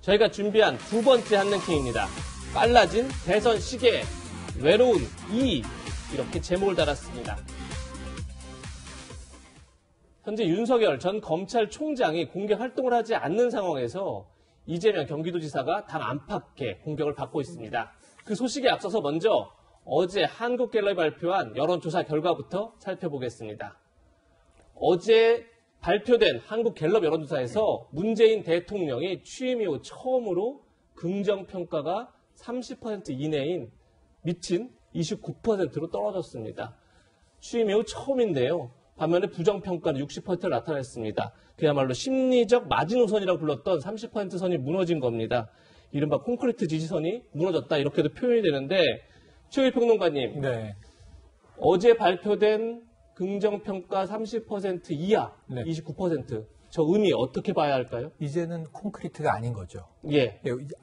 저희가 준비한 두 번째 한랭킹입니다. 빨라진 대선 시계, 외로운 2 이렇게 제목을 달았습니다. 현재 윤석열 전 검찰총장이 공개 활동을 하지 않는 상황에서 이재명 경기도지사가 당 안팎의 공격을 받고 있습니다. 그 소식에 앞서서 먼저 어제 한국갤럽이 발표한 여론조사 결과부터 살펴보겠습니다. 어제 발표된 한국갤럽 여론조사에서 문재인 대통령이 취임 이후 처음으로 긍정평가가 30% 이내인 미친 29%로 떨어졌습니다. 취임 이후 처음인데요. 반면에 부정평가는 60%를 나타냈습니다. 그야말로 심리적 마지노선이라고 불렀던 30% 선이 무너진 겁니다. 이른바 콘크리트 지지선이 무너졌다 이렇게도 표현이 되는데 최우일 평론가님, 네. 어제 발표된 긍정평가 30% 이하, 네. 29%. 저 의미 어떻게 봐야 할까요? 이제는 콘크리트가 아닌 거죠. 예.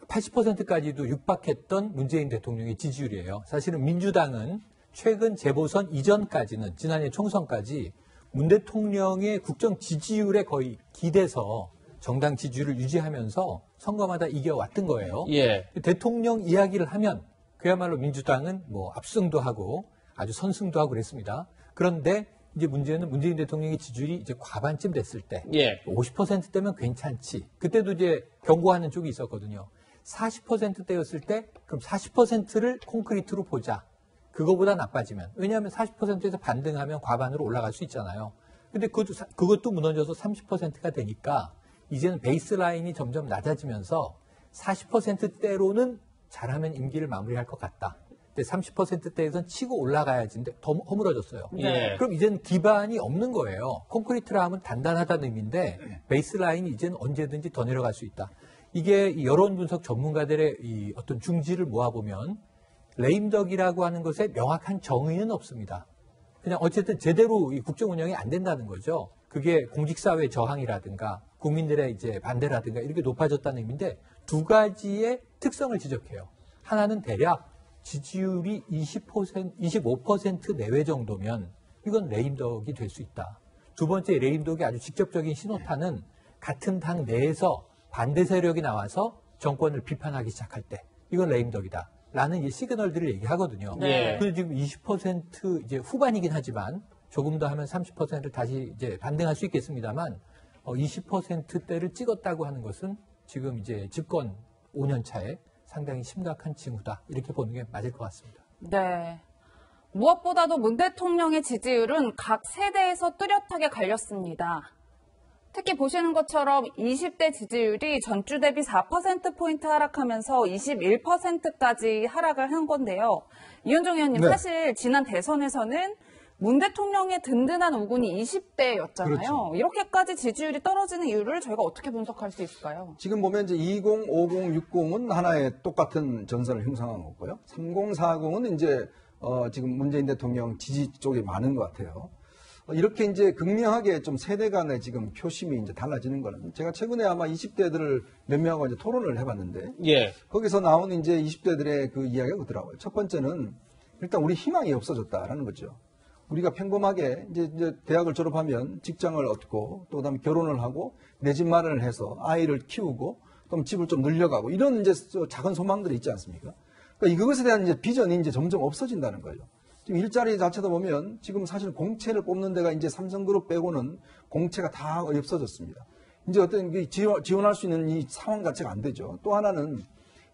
80%까지도 육박했던 문재인 대통령의 지지율이에요. 사실은 민주당은 최근 재보선 이전까지는 지난해 총선까지 문 대통령의 국정 지지율에 거의 기대서 정당 지지율을 유지하면서 선거마다 이겨왔던 거예요. 예. 대통령 이야기를 하면 그야말로 민주당은 뭐 압승도 하고 아주 선승도 하고 그랬습니다. 그런데 이제 문제는 문재인 대통령의 지지율이 이제 과반쯤 됐을 때, 예. 50%대면 괜찮지. 그때도 이제 경고하는 쪽이 있었거든요. 40%대였을 때, 그럼 40%를 콘크리트로 보자. 그거보다 나빠지면. 왜냐하면 40%에서 반등하면 과반으로 올라갈 수 있잖아요. 근데 그것도 무너져서 30%가 되니까, 이제는 베이스라인이 점점 낮아지면서 40%대로는 잘하면 임기를 마무리할 것 같다. 30%대에선 치고 올라가야지인데 더 허물어졌어요. 예. 그럼 이제는 기반이 없는 거예요. 콘크리트라 하면 단단하다는 의미인데 베이스라인이 이제는 언제든지 더 내려갈 수 있다. 이게 이 여론 분석 전문가들의 이 어떤 중지를 모아보면 레임덕이라고 하는 것에 명확한 정의는 없습니다. 그냥 어쨌든 제대로 이 국정 운영이 안 된다는 거죠. 그게 공직사회 저항이라든가 국민들의 이제 반대라든가 이렇게 높아졌다는 의미인데 두 가지의 특성을 지적해요. 하나는 대략 지지율이 25% 내외 정도면 이건 레임덕이 될 수 있다. 두 번째 레임덕의 아주 직접적인 신호탄은 같은 당 내에서 반대 세력이 나와서 정권을 비판하기 시작할 때 이건 레임덕이다. 라는 이 시그널들을 얘기하거든요. 네. 그래서 지금 20% 이제 후반이긴 하지만 조금 더 하면 30%를 다시 이제 반등할 수 있겠습니다만 20%대를 찍었다고 하는 것은 지금 이제 집권 5년 차에 상당히 심각한 징후다. 이렇게 보는 게 맞을 것 같습니다. 네. 무엇보다도 문 대통령의 지지율은 각 세대에서 뚜렷하게 갈렸습니다. 특히 보시는 것처럼 20대 지지율이 전주 대비 4%포인트 하락하면서 21%까지 하락을 한 건데요. 이현종 의원님, 네. 사실 지난 대선에서는 문 대통령의 든든한 우군이 20대였잖아요. 그렇죠. 이렇게까지 지지율이 떨어지는 이유를 저희가 어떻게 분석할 수 있을까요? 지금 보면 이제 20, 50, 60은 하나의 똑같은 전선을 형성한 거고요. 30, 40은 이제 지금 문재인 대통령 지지 쪽이 많은 것 같아요. 이렇게 이제 극명하게 좀 세대 간의 지금 표심이 이제 달라지는 거는 제가 최근에 아마 20대들을 몇 명하고 이제 토론을 해봤는데 예. 거기서 나온 이제 20대들의 그 이야기가 그렇더라고요. 첫 번째는 일단 우리 희망이 없어졌다라는 거죠. 우리가 평범하게 이제 대학을 졸업하면 직장을 얻고 또 그다음에 결혼을 하고 내 집 마련을 해서 아이를 키우고 또 집을 좀 늘려가고 이런 이제 작은 소망들이 있지 않습니까? 그러니까 이것에 대한 이제 비전이 이제 점점 없어진다는 거예요. 지금 일자리 자체도 보면 지금 사실 공채를 뽑는 데가 이제 삼성그룹 빼고는 공채가 다 없어졌습니다. 이제 어떤 지원할 수 있는 이 상황 자체가 안 되죠. 또 하나는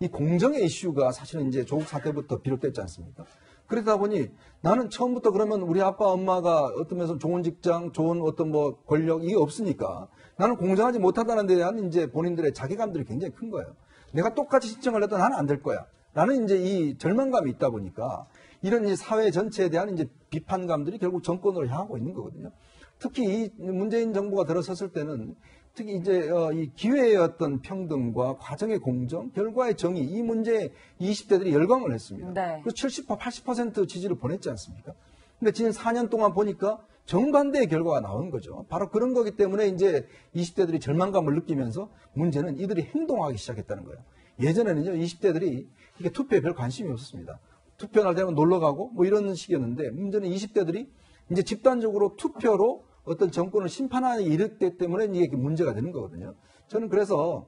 이 공정의 이슈가 사실은 이제 조국 사태부터 비롯됐지 않습니까? 그러다 보니 나는 처음부터 그러면 우리 아빠 엄마가 어떤 면에서 좋은 직장, 좋은 어떤 뭐 권력 이게 없으니까 나는 공정하지 못하다는 데 대한 이제 본인들의 자괴감들이 굉장히 큰 거예요. 내가 똑같이 신청을 해도 나는 안 될 거야. 라는 이제 이 절망감이 있다 보니까 이런 이제 사회 전체에 대한 이제 비판감들이 결국 정권으로 향하고 있는 거거든요. 특히 이 문재인 정부가 들어섰을 때는 특히 이제 이 기회의 어떤 평등과 과정의 공정, 결과의 정의 이 문제에 20대들이 열광을 했습니다. 네. 그래서 70%, 80% 지지를 보냈지 않습니까? 근데 지난 4년 동안 보니까 정반대의 결과가 나온 거죠. 바로 그런 거기 때문에 이제 20대들이 절망감을 느끼면서 문제는 이들이 행동하기 시작했다는 거예요. 예전에는요, 20대들이 이게 투표에 별 관심이 없었습니다. 투표날 되면 놀러 가고 뭐 이런 식이었는데 문제는 20대들이 이제 집단적으로 투표로 어떤 정권을 심판하는 이르기 때문에 이게 문제가 되는 거거든요. 저는 그래서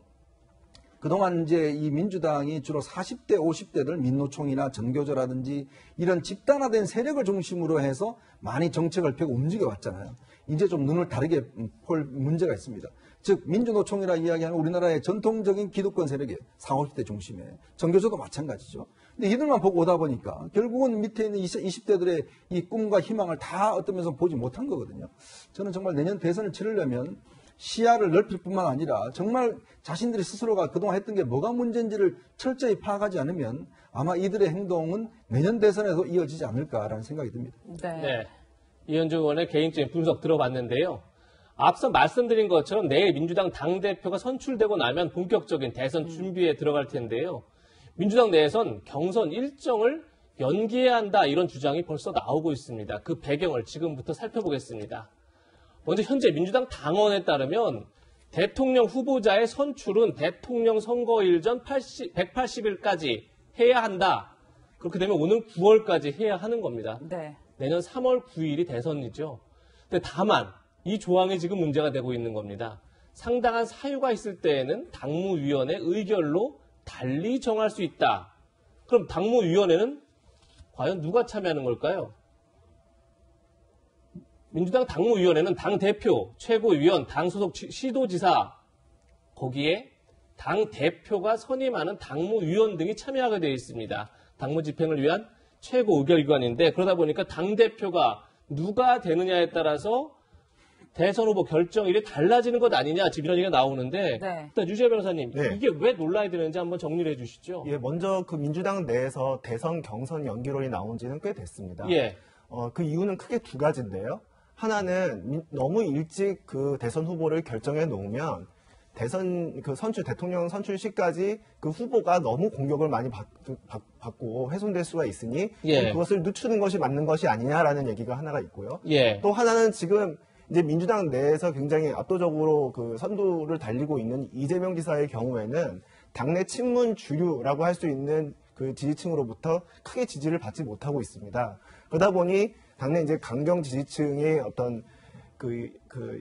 그동안 이제 이 민주당이 주로 40대, 50대들 민노총이나 전교조라든지 이런 집단화된 세력을 중심으로 해서 많이 정책을 펴고 움직여 왔잖아요. 이제 좀 눈을 다르게 볼 문제가 있습니다. 즉 민주노총이라 이야기하는 우리나라의 전통적인 기득권 세력이에요. 40, 50대 중심에. 전교조도 마찬가지죠. 근데 이들만 보고 오다 보니까 결국은 밑에 있는 20대들의 이 꿈과 희망을 다 어떤 면에서 보지 못한 거거든요. 저는 정말 내년 대선을 치르려면 시야를 넓힐 뿐만 아니라 정말 자신들이 스스로가 그동안 했던 게 뭐가 문제인지를 철저히 파악하지 않으면 아마 이들의 행동은 내년 대선에도 이어지지 않을까라는 생각이 듭니다. 네. 이현주 의원의 개인적인 분석 들어봤는데요. 앞서 말씀드린 것처럼 내일 민주당 당대표가 선출되고 나면 본격적인 대선 준비에 들어갈 텐데요. 민주당 내에선 경선 일정을 연기해야 한다 이런 주장이 벌써 나오고 있습니다. 그 배경을 지금부터 살펴보겠습니다. 먼저 현재 민주당 당원에 따르면 대통령 후보자의 선출은 대통령 선거일 전 180일까지 해야 한다. 그렇게 되면 오는 9월까지 해야 하는 겁니다. 네. 내년 3월 9일이 대선이죠. 근데 다만 이 조항이 지금 문제가 되고 있는 겁니다. 상당한 사유가 있을 때에는 당무위원회 의결로 달리 정할 수 있다. 그럼 당무위원회는 과연 누가 참여하는 걸까요? 민주당 당무위원회는 당대표, 최고위원, 당소속 시도지사, 거기에 당대표가 선임하는 당무위원 등이 참여하게 되어 있습니다. 당무 집행을 위한 최고 의결기관인데 그러다 보니까 당대표가 누가 되느냐에 따라서 대선 후보 결정일이 달라지는 것 아니냐 지금 이런 얘기가 나오는데 네. 일단 유재 변호사님 네. 이게 왜 논란이 되는지 한번 정리를 해주시죠. 예, 먼저 그 민주당 내에서 대선 경선 연기론이 나온 지는 꽤 됐습니다. 예. 그 이유는 크게 두 가지인데요. 하나는 너무 일찍 그 대선 후보를 결정해 놓으면 대선 그 대통령 선출 시까지 그 후보가 너무 공격을 많이 받고 훼손될 수가 있으니 예. 그것을 늦추는 것이 맞는 것이 아니냐라는 얘기가 하나가 있고요. 예. 또 하나는 지금 이제 민주당 내에서 굉장히 압도적으로 그 선두를 달리고 있는 이재명 지사의 경우에는 당내 친문 주류라고 할 수 있는 그 지지층으로부터 크게 지지를 받지 못하고 있습니다. 그러다 보니 당내 이제 강경 지지층의 어떤 그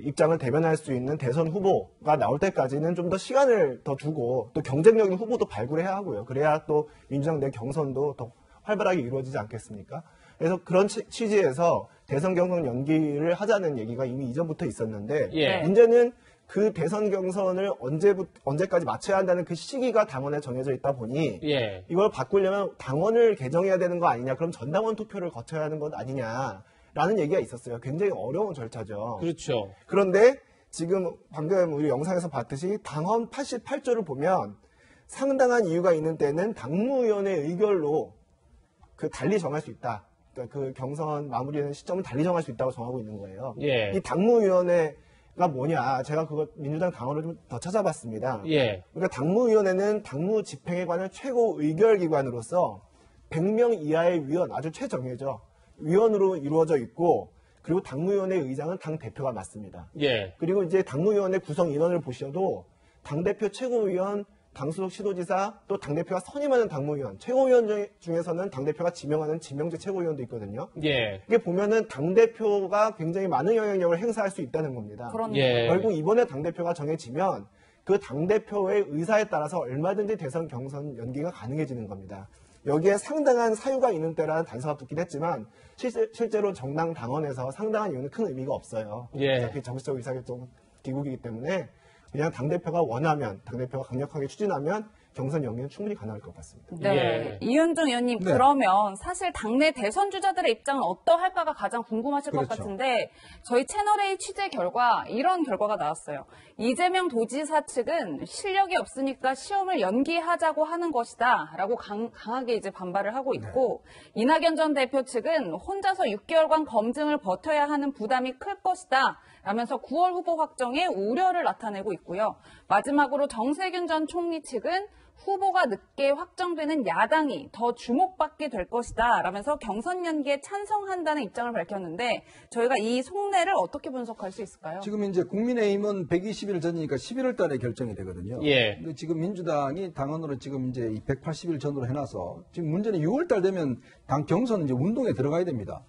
입장을 대변할 수 있는 대선 후보가 나올 때까지는 좀 더 시간을 더 두고 또 경쟁력인 후보도 발굴해야 하고요. 그래야 또 민주당 내 경선도 더 활발하게 이루어지지 않겠습니까? 그래서 그런 취지에서 대선 경선 연기를 하자는 얘기가 이미 이전부터 있었는데 예. 문제는 그 대선 경선을 언제까지 마쳐야 한다는 그 시기가 당원에 정해져 있다 보니 예. 이걸 바꾸려면 당원을 개정해야 되는 거 아니냐, 그럼 전당원 투표를 거쳐야 하는 것 아니냐라는 얘기가 있었어요. 굉장히 어려운 절차죠. 그렇죠. 그런데 지금 방금 우리 영상에서 봤듯이 당헌 88조를 보면 상당한 이유가 있는 때는 당무위원회 의결로 그 달리 정할 수 있다. 그러니까 그 경선 마무리되는 시점을 달리 정할 수 있다고 정하고 있는 거예요. 예. 이 당무위원회가 뭐냐? 제가 그거 민주당 당원을 좀 더 찾아봤습니다. 예. 그러니까 당무위원회는 당무 집행에 관한 최고 의결기관으로서 100명 이하의 위원, 아주 최정예죠. 위원으로 이루어져 있고, 그리고 당무위원회 의장은 당대표가 맡습니다. 예. 그리고 이제 당무위원회 구성 인원을 보셔도 당대표 최고위원, 당소속 시도지사, 또 당대표가 선임하는 당무위원, 최고위원 중에서는 당대표가 지명하는 지명제 최고위원도 있거든요. 예. 이게 보면은 당대표가 굉장히 많은 영향력을 행사할 수 있다는 겁니다. 그렇네요. 예. 결국 이번에 당대표가 정해지면 그 당대표의 의사에 따라서 얼마든지 대선 경선 연기가 가능해지는 겁니다. 여기에 상당한 사유가 있는 때라는 단서가 붙긴 했지만 실제로 정당 당원에서 상당한 이유는 큰 의미가 없어요. 예. 어차피 정치적 의사결정 기구이기 때문에 그냥 당대표가 원하면, 당대표가 강력하게 추진하면 경선 연기는 충분히 가능할 것 같습니다. 네. 예. 이은중 의원님, 네. 그러면 사실 당내 대선 주자들의 입장은 어떠할까가 가장 궁금하실 것 그렇죠. 같은데 저희 채널A 취재 결과 이런 결과가 나왔어요. 이재명 도지사 측은 실력이 없으니까 시험을 연기하자고 하는 것이다 라고 강하게 이제 반발을 하고 있고 이낙연 전 대표 측은 혼자서 6개월간 검증을 버텨야 하는 부담이 클 것이다 라면서 9월 후보 확정에 우려를 나타내고 있고요. 마지막으로 정세균 전 총리 측은 후보가 늦게 확정되는 야당이 더 주목받게 될 것이다 라면서 경선 연기에 찬성한다는 입장을 밝혔는데 저희가 이 속내를 어떻게 분석할 수 있을까요? 지금 이제 국민의힘은 120일 전이니까 11월 달에 결정이 되거든요. 예. 근데 지금 민주당이 당헌으로 지금 이제 180일 전으로 해놔서 지금 문제는 6월 달 되면 당 경선 이제 운동에 들어가야 됩니다.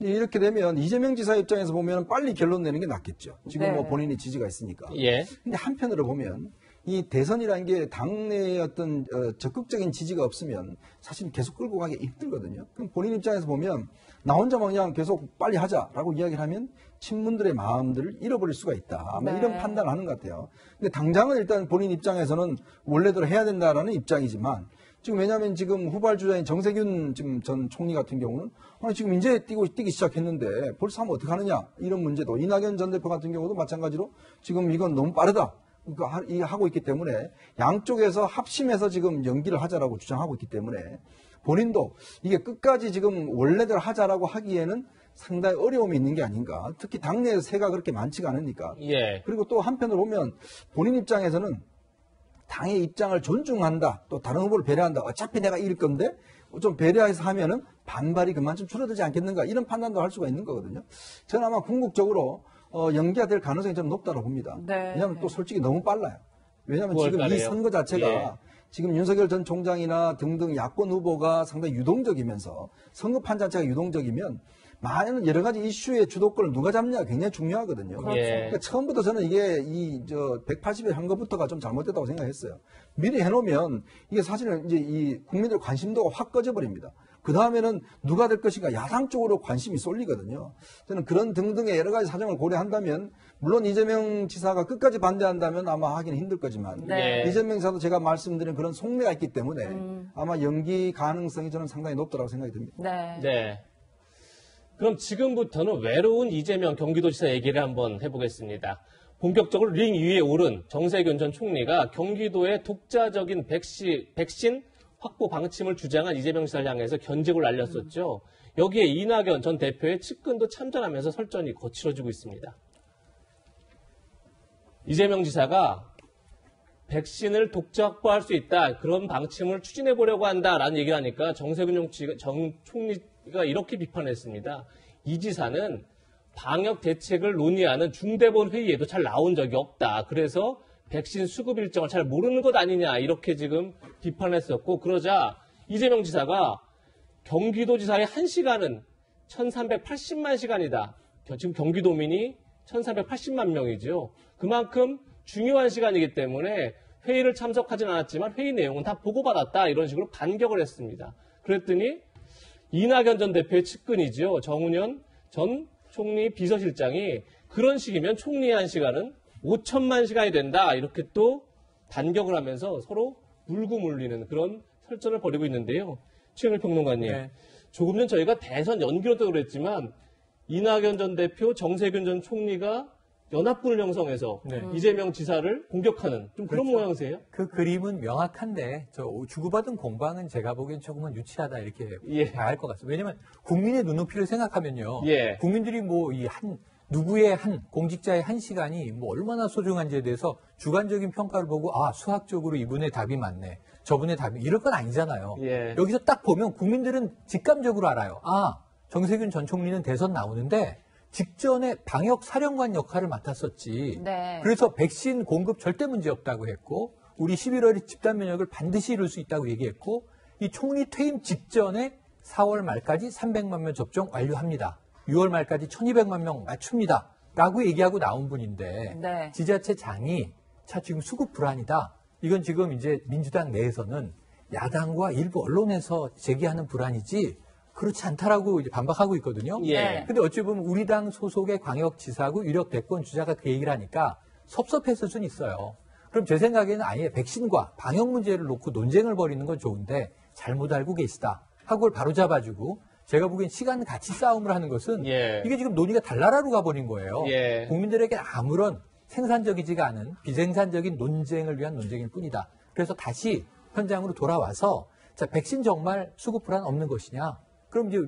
이렇게 되면 이재명 지사 입장에서 보면 빨리 결론 내는 게 낫겠죠. 지금 네. 뭐 본인이 지지가 있으니까. 예. 근데 한편으로 보면 이 대선이라는 게 당내의 어떤 적극적인 지지가 없으면 사실 계속 끌고 가기 힘들거든요. 그럼 본인 입장에서 보면 나 혼자 그냥 계속 빨리 하자라고 이야기를 하면 친문들의 마음들을 잃어버릴 수가 있다. 아마 네. 이런 판단을 하는 것 같아요. 근데 당장은 일단 본인 입장에서는 원래대로 해야 된다라는 입장이지만 지금 왜냐하면 지금 후발주자인 정세균 지금 전 총리 같은 경우는 아니 지금 이제 뛰기 시작했는데 벌써 하면 어떡하느냐 이런 문제도 이낙연 전 대표 같은 경우도 마찬가지로 지금 이건 너무 빠르다. 그러니까 하고 있기 때문에 양쪽에서 합심해서 지금 연기를 하자라고 주장하고 있기 때문에 본인도 이게 끝까지 지금 원래대로 하자라고 하기에는 상당히 어려움이 있는 게 아닌가. 특히 당내에서 세가 그렇게 많지가 않으니까. 예. 그리고 또 한편으로 보면 본인 입장에서는 당의 입장을 존중한다. 또 다른 후보를 배려한다. 어차피 내가 이길 건데 좀 배려해서 하면은 반발이 그만큼 줄어들지 않겠는가. 이런 판단도 할 수가 있는 거거든요. 저는 아마 궁극적으로 연기가 될 가능성이 좀 높다고 봅니다. 네. 왜냐하면 또 솔직히 너무 빨라요. 왜냐하면 지금 이 9월달에요. 선거 자체가 예. 지금 윤석열 전 총장이나 등등 야권 후보가 상당히 유동적이면서 선거판 자체가 유동적이면 많은 여러 가지 이슈의 주도권을 누가 잡냐가 굉장히 중요하거든요. 예. 그러니까 처음부터 저는 이게 180일 한 것부터가 좀 잘못됐다고 생각했어요. 미리 해놓으면 이게 사실은 이제 이 국민들 관심도가 확 꺼져버립니다. 그 다음에는 누가 될 것인가 야당 쪽으로 관심이 쏠리거든요. 저는 그런 등등의 여러 가지 사정을 고려한다면 물론 이재명 지사가 끝까지 반대한다면 아마 하기는 힘들 거지만 네. 이재명 지사도 제가 말씀드린 그런 속내가 있기 때문에 아마 연기 가능성이 저는 상당히 높다고 생각이 듭니다. 네. 네. 그럼 지금부터는 외로운 이재명 경기도지사 얘기를 한번 해보겠습니다. 본격적으로 링 위에 오른 정세균 전 총리가 경기도의 독자적인 백신 확보 방침을 주장한 이재명 지사를 향해서 견직을 날렸었죠. 여기에 이낙연 전 대표의 측근도 참전하면서 설전이 거칠어지고 있습니다. 이재명 지사가 백신을 독자 확보할 수 있다. 그런 방침을 추진해 보려고 한다라는 얘기를 하니까 정세균 전 총리가 이렇게 비판했습니다. 이 지사는 방역 대책을 논의하는 중대본 회의에도 잘 나온 적이 없다. 그래서 백신 수급 일정을 잘 모르는 것 아니냐 이렇게 지금 비판했었고 그러자 이재명 지사가 경기도지사의 1시간은 1380만 시간이다. 지금 경기도민이 1380만 명이죠. 그만큼 중요한 시간이기 때문에 회의를 참석하진 않았지만 회의 내용은 다 보고받았다. 이런 식으로 반격을 했습니다. 그랬더니 이낙연 전 대표의 측근이죠. 정운현 전 총리 비서실장이 그런 식이면 총리의 1시간은 5천만 시간이 된다. 이렇게 또 반격을 하면서 서로 물고 물리는 그런 설전을 벌이고 있는데요. 최영일 평론가님. 네. 조금 전 저희가 대선 연기로도 그랬지만 이낙연 전 대표, 정세균 전 총리가 연합군을 형성해서 네. 이재명 지사를 공격하는 좀 그런 그렇죠. 모양새예요. 그 그림은 명확한데 저 주고받은 공방은 제가 보기엔 조금은 유치하다 이렇게 예. 봐야 할 것 같습니다. 왜냐하면 국민의 눈높이를 생각하면요. 예. 국민들이 뭐 이 누구의 공직자의 1시간이 뭐 얼마나 소중한지에 대해서 주관적인 평가를 보고 수학적으로 이분의 답이 맞네. 저분의 답이 이럴 건 아니잖아요. 예. 여기서 딱 보면 국민들은 직감적으로 알아요. 정세균 전 총리는 대선 나오는데 직전에 방역 사령관 역할을 맡았었지. 네. 그래서 백신 공급 절대 문제 없다고 했고 우리 11월에 집단 면역을 반드시 이룰 수 있다고 얘기했고 이 총리 퇴임 직전에 4월 말까지 300만 명 접종 완료합니다. 6월 말까지 1200만 명 맞춥니다. 라고 얘기하고 나온 분인데 네. 지자체장이 지금 수급 불안이다. 이건 지금 이제 민주당 내에서는 야당과 일부 언론에서 제기하는 불안이지 그렇지 않다라고 이제 반박하고 있거든요. 예. 근데 어찌 보면 우리 당 소속의 광역지사고 유력 대권 주자가 그 얘기를 하니까 섭섭했을 수는 있어요. 그럼 제 생각에는 아예 백신과 방역 문제를 놓고 논쟁을 벌이는 건 좋은데 잘못 알고 계시다 하고 그걸 바로잡아주고 제가 보기엔 시간 가치 싸움을 하는 것은 예. 이게 지금 논의가 달나라로 가버린 거예요. 예. 국민들에게 아무런 생산적이지가 않은 비생산적인 논쟁을 위한 논쟁일 뿐이다. 그래서 다시 현장으로 돌아와서 자, 백신 정말 수급 불안 없는 것이냐? 그럼 이제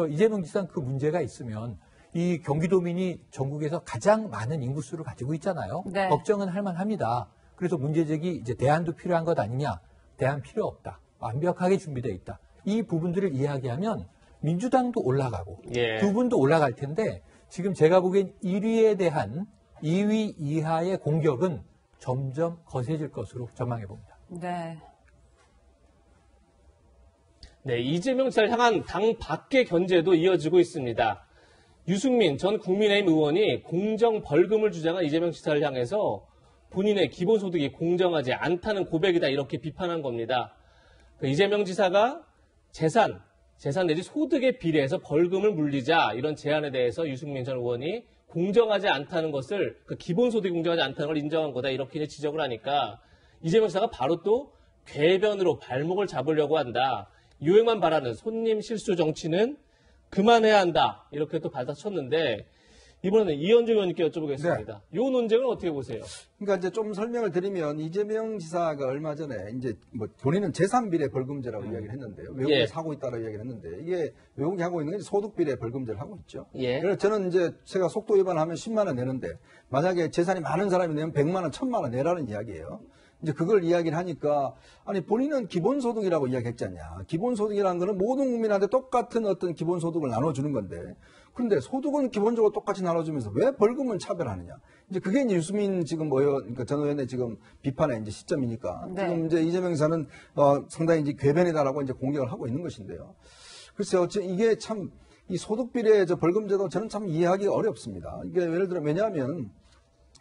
이재명 지사는 그 문제가 있으면 이 경기도민이 전국에서 가장 많은 인구수를 가지고 있잖아요. 네. 걱정은 할 만합니다. 그래서 문제 제기 이제 대안도 필요한 것 아니냐? 대안 필요 없다. 완벽하게 준비되어 있다. 이 부분들을 이야기하면 민주당도 올라가고 예. 두 분도 올라갈 텐데 지금 제가 보기엔 1위에 대한 2위 이하의 공격은 점점 거세질 것으로 전망해 봅니다. 네. 네, 이재명 지사를 향한 당 밖의 견제도 이어지고 있습니다. 유승민 전 국민의힘 의원이 공정 벌금을 주장한 이재명 지사를 향해서 본인의 기본소득이 공정하지 않다는 고백이다 이렇게 비판한 겁니다. 이재명 지사가 재산 내지 소득에 비례해서 벌금을 물리자 이런 제안에 대해서 유승민 전 의원이 공정하지 않다는 것을 기본소득이 공정하지 않다는 걸 인정한 거다 이렇게 이제 지적을 하니까 이재명 지사가 바로 또 궤변으로 발목을 잡으려고 한다. 유행만 바라는 손님 실수 정치는 그만해야 한다. 이렇게 또 받아쳤는데 이번에는 이현주 의원님께 여쭤보겠습니다. 이 논쟁을 어떻게 보세요? 그러니까 이제 좀 설명을 드리면 이재명 지사가 얼마 전에 이제 뭐 본인은 재산 비례 벌금제라고 이야기를 했는데요. 외국에 예. 사고 있다라고 이야기를 했는데 이게 외국이 하고 있는 게 소득 비례 벌금제를 하고 있죠. 예. 그래서 저는 이제 제가 속도 위반하면 10만 원 내는데 만약에 재산이 많은 사람이 내면 100만 원, 1000만 원 내라는 이야기예요. 이제 그걸 이야기를 하니까 아니 본인은 기본소득이라고 이야기했지 않냐. 기본소득이라는 거는 모든 국민한테 똑같은 어떤 기본소득을 나눠주는 건데 그런데 소득은 기본적으로 똑같이 나눠주면서 왜 벌금은 차별하느냐. 이제 그게 이제 유승민 지금 그러니까 전 의원의 지금 비판의 이제 시점이니까 네. 지금 이제 이재명 지사는 상당히 이제 궤변이다라고 이제 공격을 하고 있는 것인데요. 글쎄요, 이게 참 이 소득 비례 벌금제도 저는 참 이해하기 어렵습니다. 이게 예를 들어 왜냐하면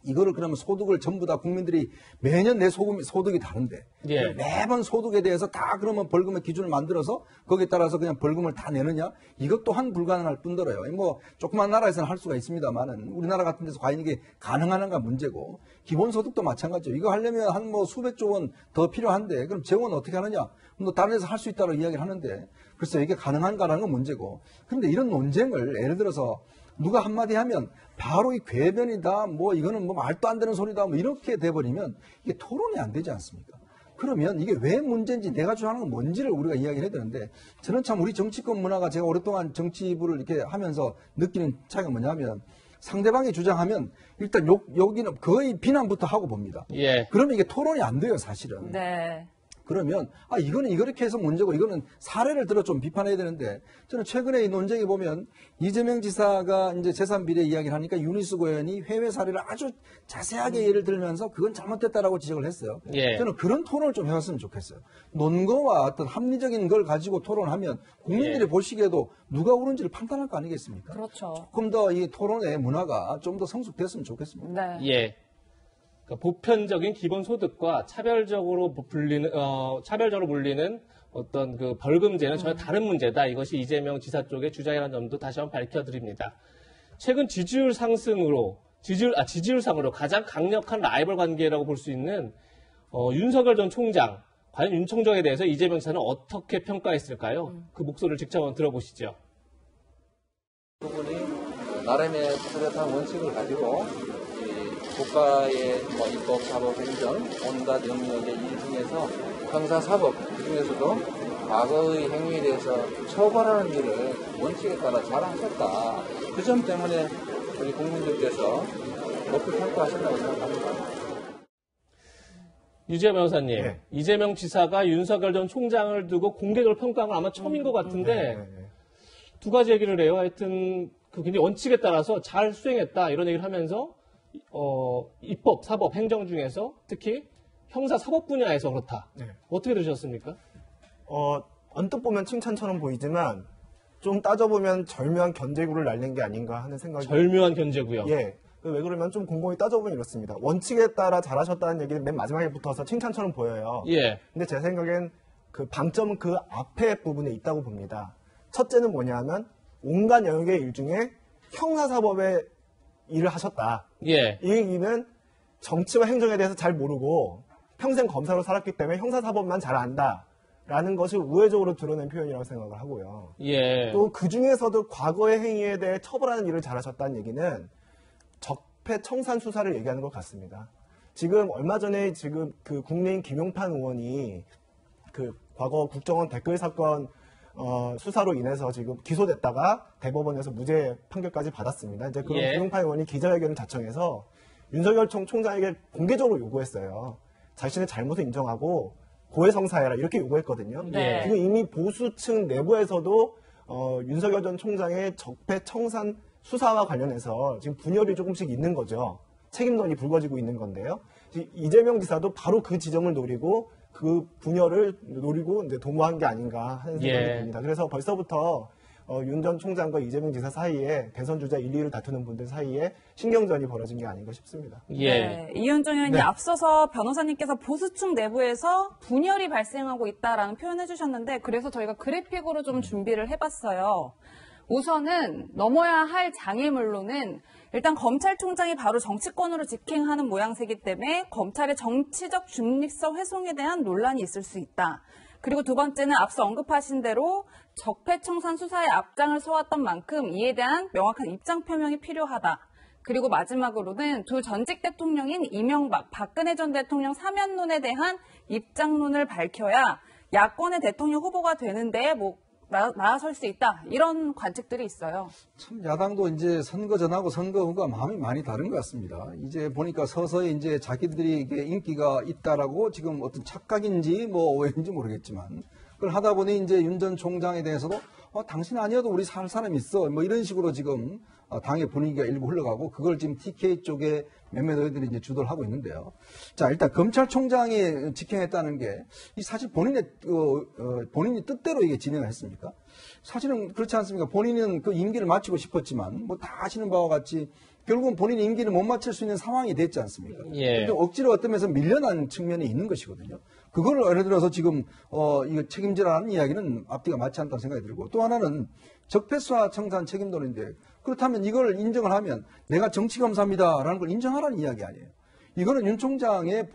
이거를 그러면 소득을 전부 다 국민들이 매년 내 소득이 다른데 예. 매번 소득에 대해서 다 그러면 벌금의 기준을 만들어서 거기에 따라서 그냥 벌금을 다 내느냐? 이것 또한 불가능할 뿐더러요. 뭐 조그만 나라에서는 할 수가 있습니다만은 우리나라 같은 데서 과연 이게 가능한가 문제고 기본소득도 마찬가지죠. 이거 하려면 한 뭐 수백조 원 더 필요한데 그럼 재원 어떻게 하느냐? 뭐 다른 데서 할 수 있다고 이야기를 하는데 글쎄 이게 가능한가라는 건 문제고 그런데 이런 논쟁을 예를 들어서 누가 한마디 하면 바로 이 궤변이다, 뭐 이거는 뭐 말도 안 되는 소리다, 뭐 이렇게 돼버리면 이게 토론이 안 되지 않습니까? 그러면 이게 왜 문제인지 내가 주장하는 건 뭔지를 우리가 이야기를 해야 되는데 저는 참 우리 정치권 문화가 제가 오랫동안 정치부를 이렇게 하면서 느끼는 차이가 뭐냐면 상대방이 주장하면 일단 여기는 거의 비난부터 하고 봅니다. 예. 그러면 이게 토론이 안 돼요, 사실은. 네. 그러면 이거는 이렇게 해서 문제고 이거는 사례를 들어 좀 비판해야 되는데 저는 최근에 이 논쟁에 보면 이재명 지사가 이제 재산 비례 이야기를 하니까 윤희숙 의원이 해외 사례를 아주 자세하게 예를 들면서 그건 잘못됐다라고 지적을 했어요. 예. 저는 그런 토론을 좀 해왔으면 좋겠어요. 논거와 어떤 합리적인 걸 가지고 토론하면 국민들이 예. 보시기에도 누가 옳은지를 판단할 거 아니겠습니까? 그렇죠. 조금 더 이 토론의 문화가 좀 더 성숙됐으면 좋겠습니다. 네. 예. 그러니까 보편적인 기본소득과 차별적으로 불리는 어떤 그 벌금제는 전혀 다른 문제다. 이것이 이재명 지사 쪽의 주장이라는 점도 다시 한번 밝혀드립니다. 최근 지지율 상으로 가장 강력한 라이벌 관계라고 볼 수 있는 윤석열 전 총장. 과연 윤 총장에 대해서 이재명 지사는 어떻게 평가했을까요? 그 목소리를 직접 한번 들어보시죠. 부분이 나름의 뚜렷한 원칙을 가지고 국가의 입법, 사법, 행정, 온갖 영역의 일 중에서 형사사법 그 중에서도 과거의 행위에 대해서 처벌하는 일을 원칙에 따라 잘 하셨다. 그 점 때문에 우리 국민들께서 높이 평가하신다고 생각합니다. 유지아 변호사님, 네. 이재명 지사가 윤석열 전 총장을 두고 공개적으로 평가한 건 아마 처음인 것 같은데 두 가지 얘기를 해요. 하여튼 그 굉장히 원칙에 따라서 잘 수행했다 이런 얘기를 하면서 입법, 사법, 행정 중에서 특히 형사 사법 분야에서 그렇다. 네. 어떻게 들으셨습니까? 언뜻 보면 칭찬처럼 보이지만 좀 따져보면 절묘한 견제구를 날린 게 아닌가 하는 생각이 절묘한 견제고요. 예. 왜 그러면 좀 곰곰이 따져보면 이렇습니다. 원칙에 따라 잘하셨다는 얘기는 맨 마지막에 붙어서 칭찬처럼 보여요. 예. 근데 제 생각엔 그 방점은 그 앞에 부분에 있다고 봅니다. 첫째는 뭐냐면 온갖 영역의 일 중에 형사사법의 일을 하셨다. 예. 이 얘기는 정치와 행정에 대해서 잘 모르고 평생 검사로 살았기 때문에 형사사법만 잘 안다. 라는 것을 우회적으로 드러낸 표현이라고 생각을 하고요. 예. 또 그 중에서도 과거의 행위에 대해 처벌하는 일을 잘하셨다는 얘기는 적폐청산 수사를 얘기하는 것 같습니다. 지금 얼마 전에 지금 그 국내인 김용판 의원이 그 과거 국정원 댓글 사건 수사로 인해서 지금 기소됐다가 대법원에서 무죄 판결까지 받았습니다. 이제 그런 예. 김용판 의원이 기자회견을 자청해서 윤석열 총장에게 공개적으로 요구했어요. 자신의 잘못을 인정하고 고해성사해라 이렇게 요구했거든요. 네. 지금 이미 보수층 내부에서도 윤석열 전 총장의 적폐청산 수사와 관련해서 지금 분열이 조금씩 있는 거죠. 책임론이 불거지고 있는 건데요. 이재명 지사도 바로 그 지점을 노리고 그 분열을 노리고 이제 도모한 게 아닌가 하는 생각이 예. 듭니다. 그래서 벌써부터 윤 전 총장과 이재명 지사 사이에 대선 주자 1, 2위를 다투는 분들 사이에 신경전이 벌어진 게 아닌가 싶습니다. 예. 네, 이현정 의원님 앞서서 변호사님께서 보수층 내부에서 분열이 발생하고 있다라는 표현을 해주셨는데 그래서 저희가 그래픽으로 좀 준비를 해봤어요. 우선은 넘어야 할 장애물로는 일단 검찰총장이 바로 정치권으로 직행하는 모양새이기 때문에 검찰의 정치적 중립성 훼손에 대한 논란이 있을 수 있다. 그리고 두 번째는 앞서 언급하신 대로 적폐청산 수사에 앞장을 서왔던 만큼 이에 대한 명확한 입장 표명이 필요하다. 그리고 마지막으로는 두 전직 대통령인 이명박, 박근혜 전 대통령 사면론에 대한 입장론을 밝혀야 야권의 대통령 후보가 되는데 나아설 수 있다. 이런 관측들이 있어요. 참 야당도 이제 선거 전하고 선거 후가 마음이 많이 다른 것 같습니다. 이제 보니까 서서히 이제 자기들이 이게 인기가 있다라고 지금 어떤 착각인지 뭐 오해인지 모르겠지만 그걸 하다 보니 이제 윤 전 총장에 대해서도 당신 아니어도 우리 살 사람 있어. 뭐 이런 식으로 지금 당의 분위기가 일부 흘러가고 그걸 지금 TK 쪽에 몇몇 의원들이 이제 주도를 하고 있는데요. 자, 일단 검찰총장이 직행했다는 게 이 사실 본인의 본인이 뜻대로 이게 진행을 했습니까? 사실은 그렇지 않습니까? 본인은 그 임기를 마치고 싶었지만 뭐 다 아시는 바와 같이 결국은 본인이 임기를 못 마칠 수 있는 상황이 됐지 않습니까? 예. 근데 억지로 어떤 면에서 밀려난 측면이 있는 것이거든요. 그걸 예를 들어서 지금 이거 책임지라는 이야기는 앞뒤가 맞지 않다는 생각이 들고 또 하나는 적폐수사 청산 책임론인데 그렇다면 이걸 인정을 하면 내가 정치검사입니다라는 걸 인정하라는 이야기 아니에요. 이거는 윤 총장의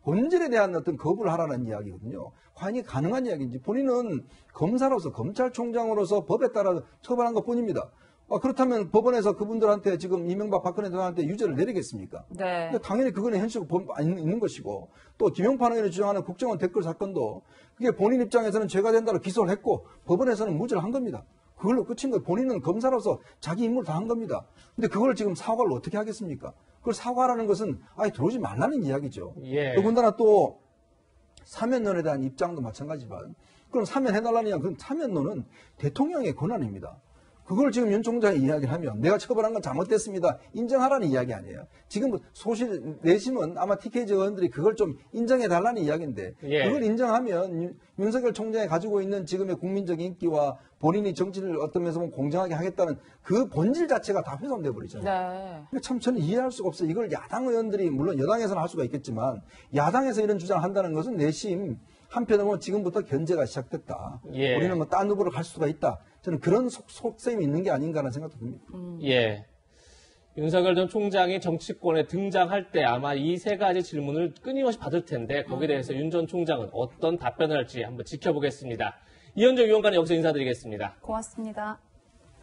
본질에 대한 어떤 거부를 하라는 이야기거든요. 과연 이게 가능한 이야기인지 본인은 검사로서 검찰총장으로서 법에 따라 처벌한 것 뿐입니다. 그렇다면 법원에서 그분들한테 지금 이명박 박근혜 대통령한테 유죄를 내리겠습니까? 네. 당연히 그거는 현실적으로 있는 것이고 또 김용판 의원이 주장하는 국정원 댓글 사건도 그게 본인 입장에서는 죄가 된다고 기소를 했고 법원에서는 무죄를 한 겁니다. 그걸로 끝인 거예요. 본인은 검사로서 자기 임무를 다 한 겁니다. 근데 그걸 지금 사과를 어떻게 하겠습니까? 그걸 사과하라는 것은 아예 들어오지 말라는 이야기죠. 예. 더군다나 또 사면론에 대한 입장도 마찬가지지만 그럼 사면해달라는 이야기, 그럼 사면론은 대통령의 권한입니다. 그걸 지금 윤 총장이 이야기를 하면 내가 처벌한 건 잘못됐습니다. 인정하라는 이야기 아니에요. 지금 소실 내심은 아마 TK지 의원들이 그걸 좀 인정해달라는 이야기인데 예. 그걸 인정하면 윤석열 총장이 가지고 있는 지금의 국민적 인기와 본인이 정치를 어떤 면에서 공정하게 하겠다는 그 본질 자체가 다 훼손돼 버리잖아요. 네. 참 저는 이해할 수가 없어요. 이걸 야당 의원들이 물론 여당에서는 할 수가 있겠지만 야당에서 이런 주장을 한다는 것은 내심 한편으로는 지금부터 견제가 시작됐다. 예. 우리는 뭐 딴 후보를 갈 수가 있다. 저는 그런 속셈이 있는 게 아닌가라는 생각도 듭니다. 예. 윤석열 전 총장이 정치권에 등장할 때 아마 이 세 가지 질문을 끊임없이 받을 텐데 거기에 대해서 윤 전 총장은 어떤 답변을 할지 한번 지켜보겠습니다. 이현정 위원관은 여기서 인사드리겠습니다. 고맙습니다.